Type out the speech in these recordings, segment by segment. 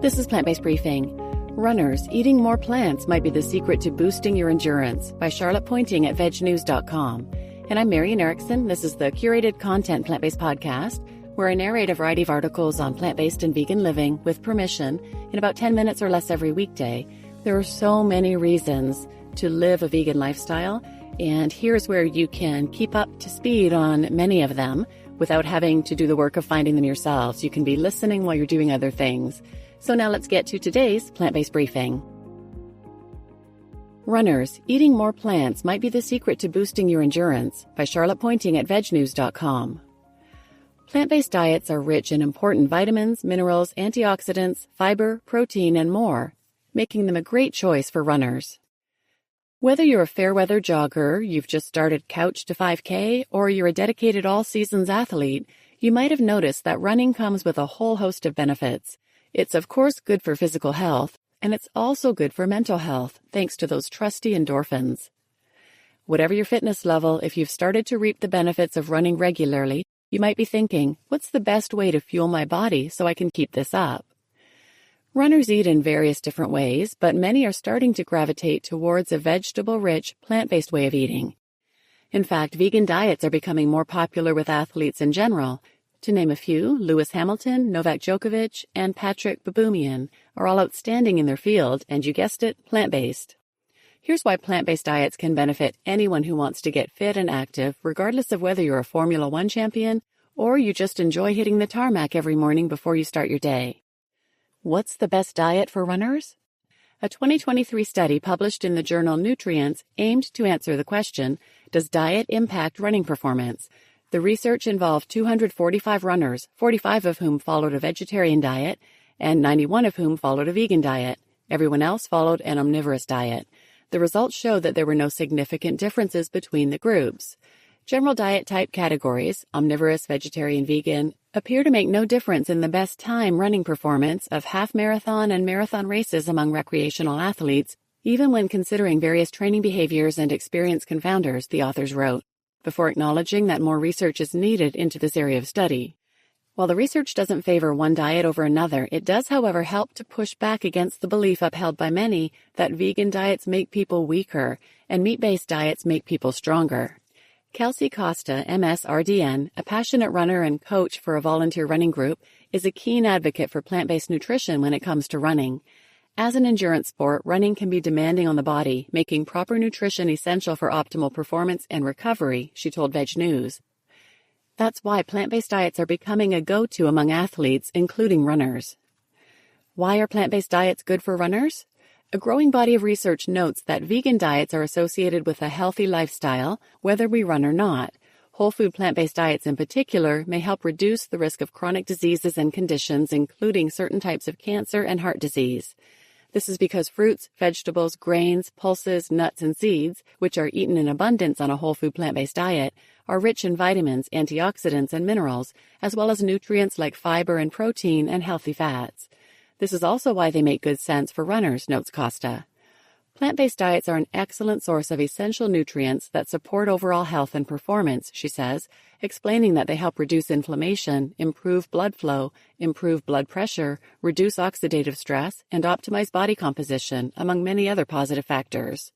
This is Plant-Based Briefing. Runners, eating more plants might be the secret to boosting your endurance by Charlotte Pointing at vegnews.com. And I'm Marian Erickson. This is the curated content plant-based podcast where I narrate a variety of articles on plant-based and vegan living with permission in about 10 minutes or less every weekday. There are so many reasons to live a vegan lifestyle, and here's where you can keep up to speed on many of them without having to do the work of finding them yourselves. You can be listening while you're doing other things. So now let's get to today's plant-based briefing. Runners, eating more plants might be the secret to boosting your endurance by Charlotte Pointing at vegnews.com. Plant-based diets are rich in important vitamins, minerals, antioxidants, fiber, protein, and more, making them a great choice for runners. Whether you're a fair-weather jogger, you've just started couch to 5K, or you're a dedicated all-seasons athlete, you might have noticed that running comes with a whole host of benefits. It's of course good for physical health, and it's also good for mental health, thanks to those trusty endorphins. Whatever your fitness level, if you've started to reap the benefits of running regularly, you might be thinking, what's the best way to fuel my body so I can keep this up? Runners eat in various different ways, but many are starting to gravitate towards a vegetable-rich, plant-based way of eating. In fact, vegan diets are becoming more popular with athletes in general. To name a few, Lewis Hamilton, Novak Djokovic, and Patrick Baboumian are all outstanding in their field, and you guessed it, plant-based. Here's why plant-based diets can benefit anyone who wants to get fit and active, regardless of whether you're a Formula One champion or you just enjoy hitting the tarmac every morning before you start your day. What's the best diet for runners? A 2023 study published in the journal Nutrients aimed to answer the question, does diet impact running performance? The research involved 245 runners, 45 of whom followed a vegetarian diet, and 91 of whom followed a vegan diet. Everyone else followed an omnivorous diet. The results showed that there were no significant differences between the groups. General diet type categories, omnivorous, vegetarian, vegan, appear to make no difference in the best time running performance of half marathon and marathon races among recreational athletes, even when considering various training behaviors and experience confounders, the authors wrote, before acknowledging that more research is needed into this area of study. While the research doesn't favor one diet over another, it does, however, help to push back against the belief upheld by many that vegan diets make people weaker and meat-based diets make people stronger. Kelsey Costa, MS-RDN, a passionate runner and coach for a volunteer running group, is a keen advocate for plant-based nutrition when it comes to running. As an endurance sport, running can be demanding on the body, making proper nutrition essential for optimal performance and recovery, she told Veg News. That's why plant-based diets are becoming a go-to among athletes, including runners. Why are plant-based diets good for runners? A growing body of research notes that vegan diets are associated with a healthy lifestyle, whether we run or not. Whole food plant-based diets in particular may help reduce the risk of chronic diseases and conditions, including certain types of cancer and heart disease. This is because fruits, vegetables, grains, pulses, nuts, and seeds, which are eaten in abundance on a whole food plant-based diet, are rich in vitamins, antioxidants, and minerals, as well as nutrients like fiber and protein and healthy fats. This is also why they make good sense for runners, notes Costa. Plant-based diets are an excellent source of essential nutrients that support overall health and performance, she says, explaining that they help reduce inflammation, improve blood flow, improve blood pressure, reduce oxidative stress, and optimize body composition, among many other positive factors.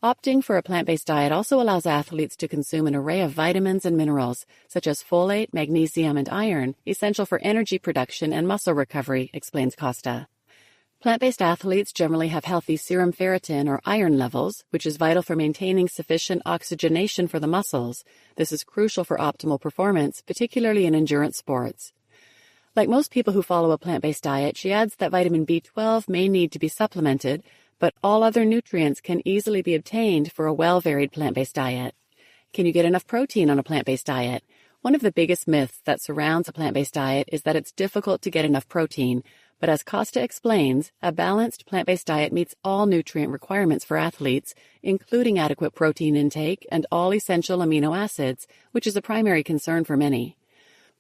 Opting for a plant-based diet also allows athletes to consume an array of vitamins and minerals, such as folate, magnesium, and iron, essential for energy production and muscle recovery, explains Costa. Plant-based athletes generally have healthy serum ferritin or iron levels, which is vital for maintaining sufficient oxygenation for the muscles. This is crucial for optimal performance, particularly in endurance sports. Like most people who follow a plant-based diet, she adds that vitamin B12 may need to be supplemented, but all other nutrients can easily be obtained for a well-varied plant-based diet. Can you get enough protein on a plant-based diet? One of the biggest myths that surrounds a plant-based diet is that it's difficult to get enough protein. But as Costa explains, a balanced plant-based diet meets all nutrient requirements for athletes, including adequate protein intake and all essential amino acids, which is a primary concern for many.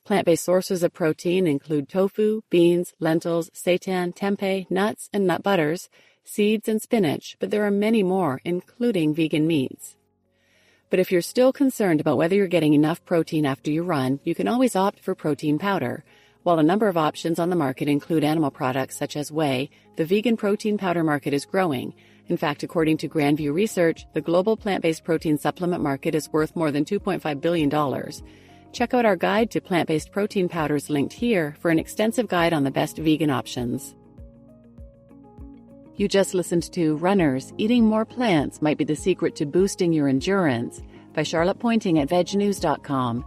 Plant-based sources of protein include tofu, beans, lentils, seitan, tempeh, nuts, and nut butters, seeds, and spinach, but there are many more, including vegan meats. But if you're still concerned about whether you're getting enough protein after you run, you can always opt for protein powder. While a number of options on the market include animal products such as whey, the vegan protein powder market is growing. In fact, according to Grandview Research, the global plant-based protein supplement market is worth more than $2.5 billion. Check out our guide to plant-based protein powders linked here for an extensive guide on the best vegan options. You just listened to Runners, Eating More Plants Might Be the Secret to Boosting Your Endurance by Charlotte Pointing at VegNews.com.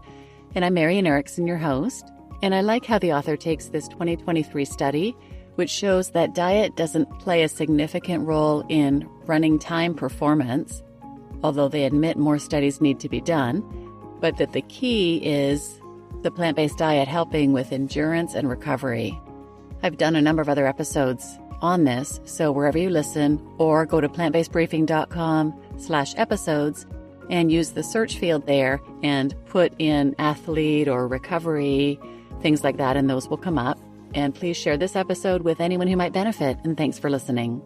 And I'm Marian Erickson, your host. And I like how the author takes this 2023 study, which shows that diet doesn't play a significant role in running time performance, although they admit more studies need to be done, but that the key is the plant-based diet helping with endurance and recovery. I've done a number of other episodes on this, so wherever you listen, or go to plantbasedbriefing.com/episodes and use the search field there and put in athlete or recovery, things like that, and those will come up. And please share this episode with anyone who might benefit, and thanks for listening.